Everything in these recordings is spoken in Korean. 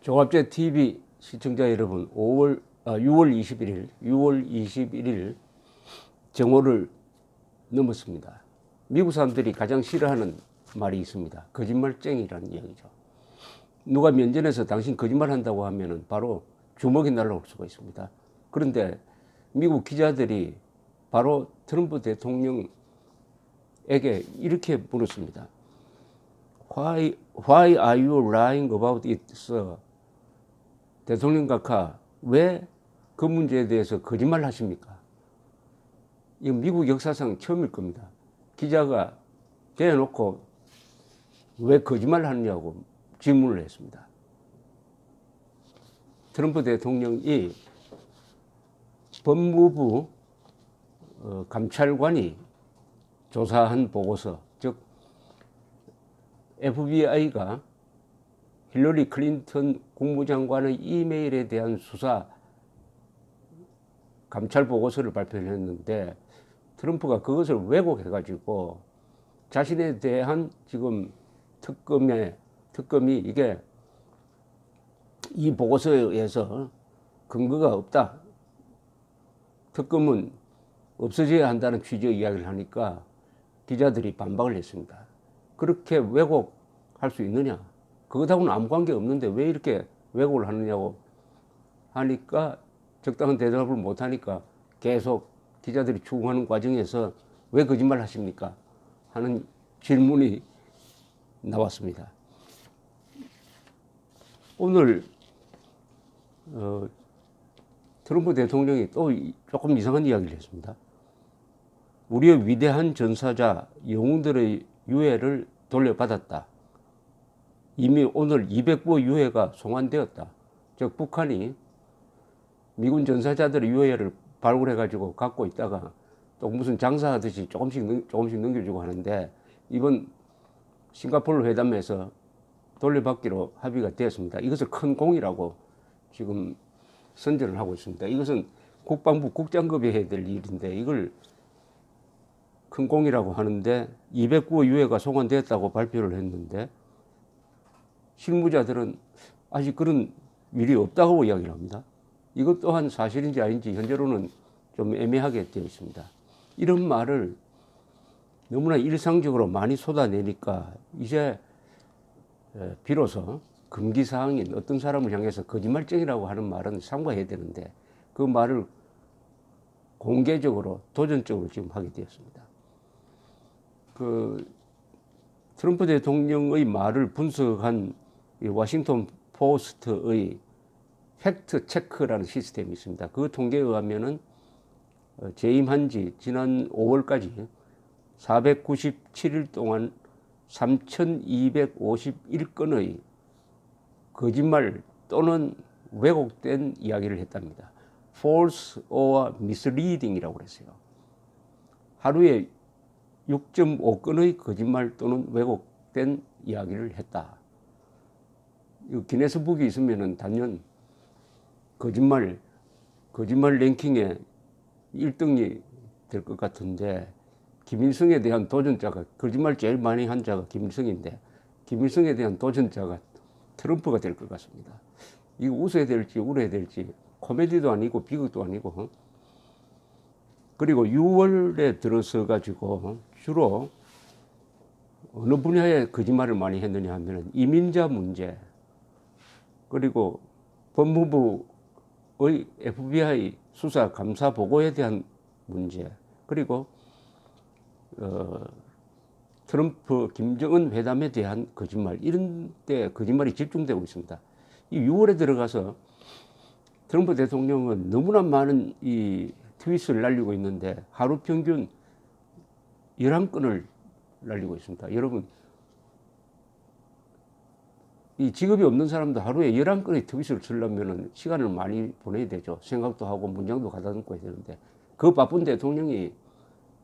종합제 TV 시청자 여러분, 6월 21일 정오를 넘었습니다. 미국 사람들이 가장 싫어하는 말이 있습니다. 거짓말쟁이라는 이야기죠. 누가 면전에서 당신 거짓말 한다고 하면은 바로 주먹이 날라올 수가 있습니다. 그런데 미국 기자들이 바로 트럼프 대통령에게 이렇게 물었습니다. Why are you lying about it, sir? 대통령 각하, 왜 그 문제에 대해서 거짓말 하십니까? 이거 미국 역사상 처음일 겁니다. 기자가 대놓고 왜 거짓말 하느냐고 질문을 했습니다. 트럼프 대통령이 법무부 감찰관이 조사한 보고서, 즉 FBI가 힐러리 클린턴 국무장관의 이메일에 대한 수사 감찰 보고서를 발표했는데 트럼프가 그것을 왜곡해가지고 자신에 대한 지금 특검이 이게 이 보고서에서 근거가 없다. 특검은 없어져야 한다는 취지의 이야기를 하니까 기자들이 반박을 했습니다. 그렇게 왜곡할 수 있느냐? 그것하고는 아무 관계 없는데 왜 이렇게 왜곡을 하느냐고 하니까 적당한 대답을 못하니까 계속 기자들이 추궁하는 과정에서 왜 거짓말 하십니까? 하는 질문이 나왔습니다. 오늘 트럼프 대통령이 또 조금 이상한 이야기를 했습니다. 우리의 위대한 전사자 영웅들의 유해를 돌려받았다. 이미 오늘 209호 유해가 송환되었다. 즉 북한이 미군 전사자들의 유해를 발굴해가지고 갖고 있다가 또 무슨 장사하듯이 조금씩 넘겨주고 하는데 이번 싱가포르 회담에서 돌려받기로 합의가 되었습니다. 이것을 큰 공이라고 지금 선전을 하고 있습니다. 이것은 국방부 국장급이 해야 될 일인데 이걸 큰 공이라고 하는데 209호 유해가 송환되었다고 발표를 했는데 실무자들은 아직 그런 일이 없다고 이야기를 합니다. 이것 또한 사실인지 아닌지 현재로는 좀 애매하게 되어 있습니다. 이런 말을 너무나 일상적으로 많이 쏟아내니까 이제 비로소 금기사항인 어떤 사람을 향해서 거짓말쟁이라고 하는 말은 삼가해야 되는데 그 말을 공개적으로 도전적으로 지금 하게 되었습니다. 트럼프 대통령의 말을 분석한 이 워싱턴 포스트의 팩트 체크라는 시스템이 있습니다. 그 통계에 의하면은 재임한 지 지난 5월까지 497일 동안 3,251건의 거짓말 또는 왜곡된 이야기를 했답니다. false or misleading이라고 그랬어요. 하루에 6.5건의 거짓말 또는 왜곡된 이야기를 했다. 기네스북이 있으면은 단연 거짓말 랭킹에 1등이 될 것 같은데 김일성에 대한 도전자가 거짓말 제일 많이 한 자가 김일성인데 김일성에 대한 도전자가 트럼프가 될 것 같습니다. 이거 웃어야 될지 울어야 될지 코미디도 아니고 비극도 아니고 그리고 6월에 들어서 가지고 주로 어느 분야에 거짓말을 많이 했느냐 하면 이민자 문제 그리고 법무부의 FBI 수사 감사 보고에 대한 문제 그리고 트럼프 김정은 회담에 대한 거짓말 이런 데 거짓말이 집중되고 있습니다. 이 6월에 들어가서 트럼프 대통령은 너무나 많은 이 트윗을 날리고 있는데 하루 평균 11건을 날리고 있습니다. 여러분 이 직업이 없는 사람도 하루에 11건의 트윗을 쓰려면 시간을 많이 보내야 되죠. 생각도 하고 문장도 가다듬고 해야 되는데 그 바쁜 대통령이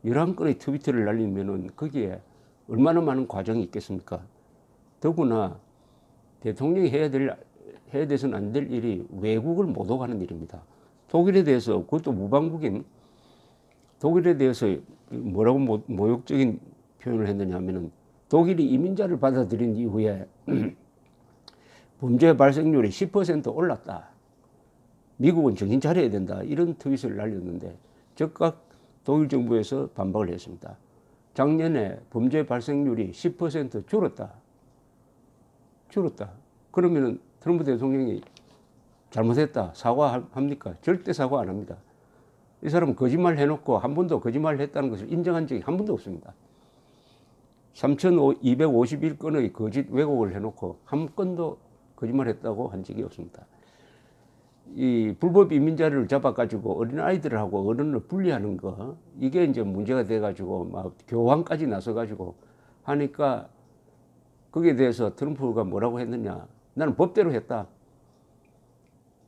11건의 트위터를 날리면은 거기에 얼마나 많은 과정이 있겠습니까? 더구나 대통령이 해야 돼서는 안 될 일이 외국을 모독하는 일입니다. 독일에 대해서 그것도 무방국인 독일에 대해서 뭐라고 모욕적인 표현을 했느냐 하면은 독일이 이민자를 받아들인 이후에 범죄 발생률이 10% 올랐다. 미국은 정신 차려야 된다. 이런 트윗을 날렸는데 즉각 독일 정부에서 반박을 했습니다. 작년에 범죄 발생률이 10% 줄었다. 그러면은 트럼프 대통령이 잘못했다. 사과합니까? 절대 사과 안 합니다. 이 사람은 거짓말 해놓고 한 번도 거짓말을 했다는 것을 인정한 적이 한 번도 없습니다. 3,251건의 거짓 왜곡을 해놓고 한 건도 거짓말했다고 한 적이 없습니다. 이 불법 이민자를 잡아가지고 어린아이들하고 어른을 분리하는 거, 이게 이제 문제가 돼가지고 막 교황까지 나서가지고 하니까 거기에 대해서 트럼프가 뭐라고 했느냐. 나는 법대로 했다.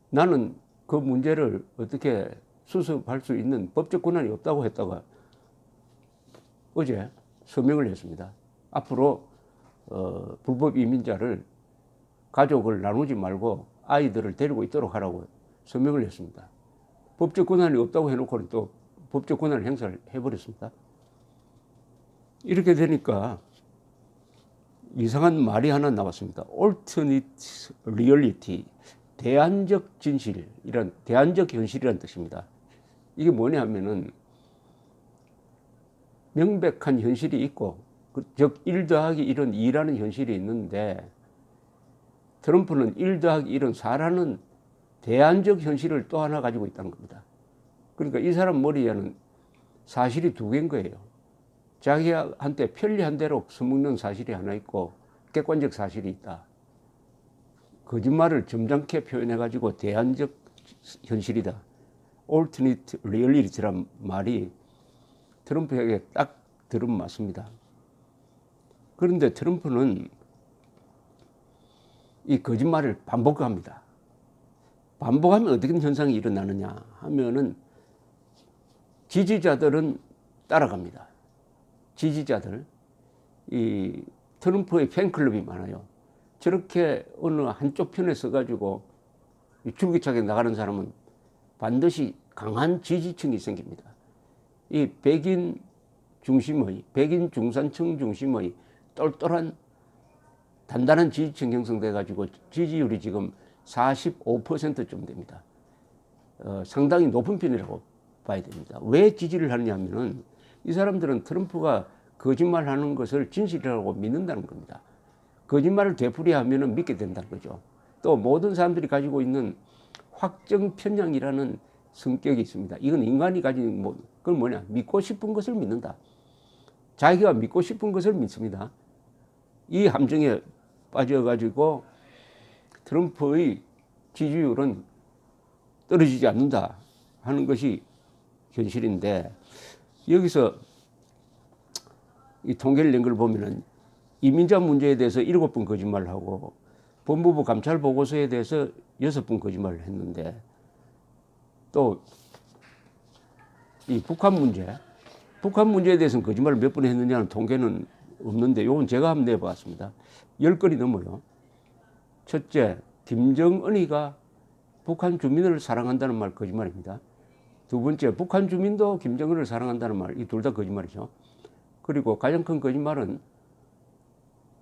나는 그 문제를 어떻게 수습할 수 있는 법적 권한이 없다고 했다가 어제 서명을 했습니다. 앞으로 불법 이민자를 가족을 나누지 말고 아이들을 데리고 있도록 하라고 서명을 했습니다. 법적 권한이 없다고 해놓고는 또 법적 권한을 행사를 해버렸습니다. 이렇게 되니까 이상한 말이 하나 나왔습니다. Alternate reality, 대안적 진실, 이런 대안적 현실이라는 뜻입니다. 이게 뭐냐 하면은 명백한 현실이 있고, 즉 1 더하기 1은 2라는 현실이 있는데 트럼프는 1 더하기 1은 4라는 대안적 현실을 또 하나 가지고 있다는 겁니다. 그러니까 이 사람 머리에는 사실이 두 개인 거예요. 자기한테 편리한 대로 써먹는 사실이 하나 있고 객관적 사실이 있다. 거짓말을 점잖게 표현해가지고 대안적 현실이다. Alternate reality란 말이 트럼프에게 딱 들어맞습니다. 그런데 트럼프는 이 거짓말을 반복합니다. 반복하면 어떤 현상이 일어나느냐 하면은 지지자들은 따라갑니다. 지지자들, 이 트럼프의 팬클럽이 많아요. 저렇게 어느 한쪽 편에 서가지고 줄기차게 나가는 사람은 반드시 강한 지지층이 생깁니다. 이 백인 중산층 중심의 똘똘한 단단한 지지층 형성돼가지고 지지율이 지금 45%쯤 됩니다. 상당히 높은 편이라고 봐야 됩니다. 왜 지지를 하느냐 하면은 이 사람들은 트럼프가 거짓말하는 것을 진실이라고 믿는다는 겁니다. 거짓말을 되풀이하면 믿게 된다는 거죠. 또 모든 사람들이 가지고 있는 확정 편향이라는 성격이 있습니다. 이건 인간이 가진 그건 뭐냐? 믿고 싶은 것을 믿는다. 자기가 믿고 싶은 것을 믿습니다. 이 함정에 빠져가지고 트럼프의 지지율은 떨어지지 않는다 하는 것이 현실인데, 여기서 이 통계를 낸 걸 보면은 이민자 문제에 대해서 7번 거짓말을 하고 법무부 감찰 보고서에 대해서 6번 거짓말을 했는데, 또 이 북한 문제에 대해서는 거짓말을 몇 번 했느냐는 통계는 없는데 요건 제가 한번 내봤습니다. 10건이 넘어요. 첫째, 김정은이가 북한 주민을 사랑한다는 말 거짓말입니다. 두 번째, 북한 주민도 김정은을 사랑한다는 말, 이 둘 다 거짓말이죠. 그리고 가장 큰 거짓말은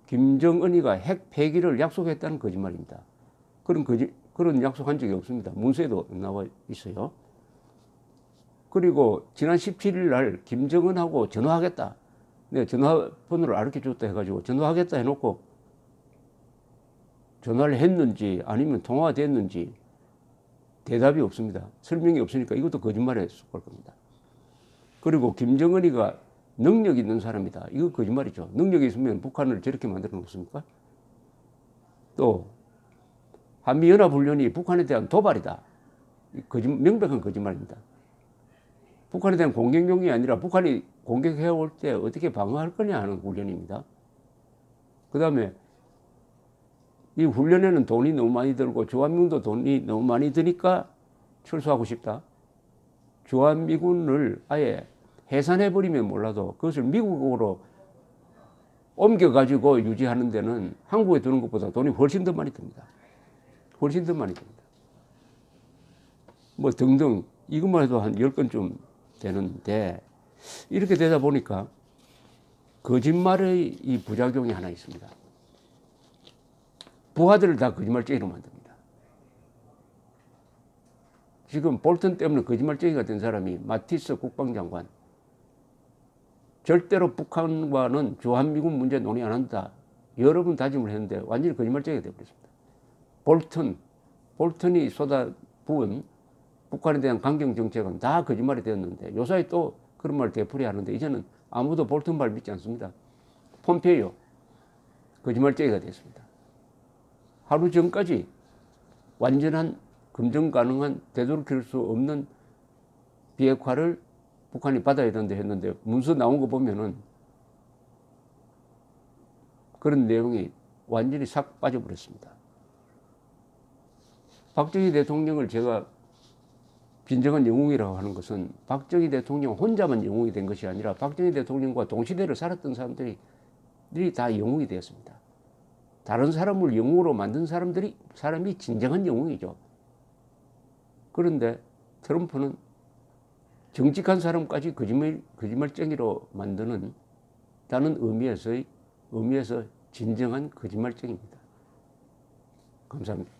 김정은이가 핵 폐기를 약속했다는 거짓말입니다. 그런 약속한 적이 없습니다. 문서에도 나와 있어요. 그리고 지난 17일 날 김정은하고 전화하겠다. 내가 전화번호를 알려줬다 해가지고 전화하겠다 해놓고 전화를 했는지 아니면 통화가 됐는지 대답이 없습니다. 설명이 없으니까 이것도 거짓말에 속할 겁니다. 그리고 김정은이가 능력 있는 사람이다. 이거 거짓말이죠. 능력이 있으면 북한을 저렇게 만들어 놓습니까? 또 한미연합훈련이 북한에 대한 도발이다. 명백한 거짓말입니다. 북한에 대한 공격용이 아니라 북한이 공격해 올 때 어떻게 방어할 거냐 하는 훈련입니다. 그 다음에 이 훈련에는 돈이 너무 많이 들고 주한미군도 돈이 너무 많이 드니까 철수하고 싶다. 주한미군을 아예 해산해버리면 몰라도 그것을 미국으로 옮겨가지고 유지하는 데는 한국에 드는 것보다 돈이 훨씬 더 많이 듭니다. 훨씬 더 많이 듭니다. 뭐 등등 이것만 해도 한 10건쯤 되는데, 이렇게 되다 보니까 거짓말의 이 부작용이 하나 있습니다. 부하들을 다 거짓말쟁이로 만듭니다. 지금 볼턴 때문에 거짓말쟁이가 된 사람이 마티스 국방장관. 절대로 북한과는 주한미군 문제 논의 안 한다. 여러 번 다짐을 했는데 완전히 거짓말쟁이가 되어버렸습니다. 볼턴이 쏟아부은 북한에 대한 강경정책은 다 거짓말이 되었는데 요사이 또 그런 말 되풀이하는데 이제는 아무도 볼턴 말 믿지 않습니다. 폼페이오 거짓말쟁이가 됐습니다. 하루 전까지 완전한 검증 가능한 되돌릴 수 없는 비핵화를 북한이 받아야 된다 했는데 문서 나온 거 보면은 그런 내용이 완전히 싹 빠져버렸습니다. 박정희 대통령을 제가 진정한 영웅이라고 하는 것은 박정희 대통령 혼자만 영웅이 된 것이 아니라 박정희 대통령과 동시대를 살았던 사람들이 다 영웅이 되었습니다. 다른 사람을 영웅으로 만든 사람이 진정한 영웅이죠. 그런데 트럼프는 정직한 사람까지 거짓말쟁이로 만드는 다는 의미에서 진정한 거짓말쟁이입니다. 감사합니다.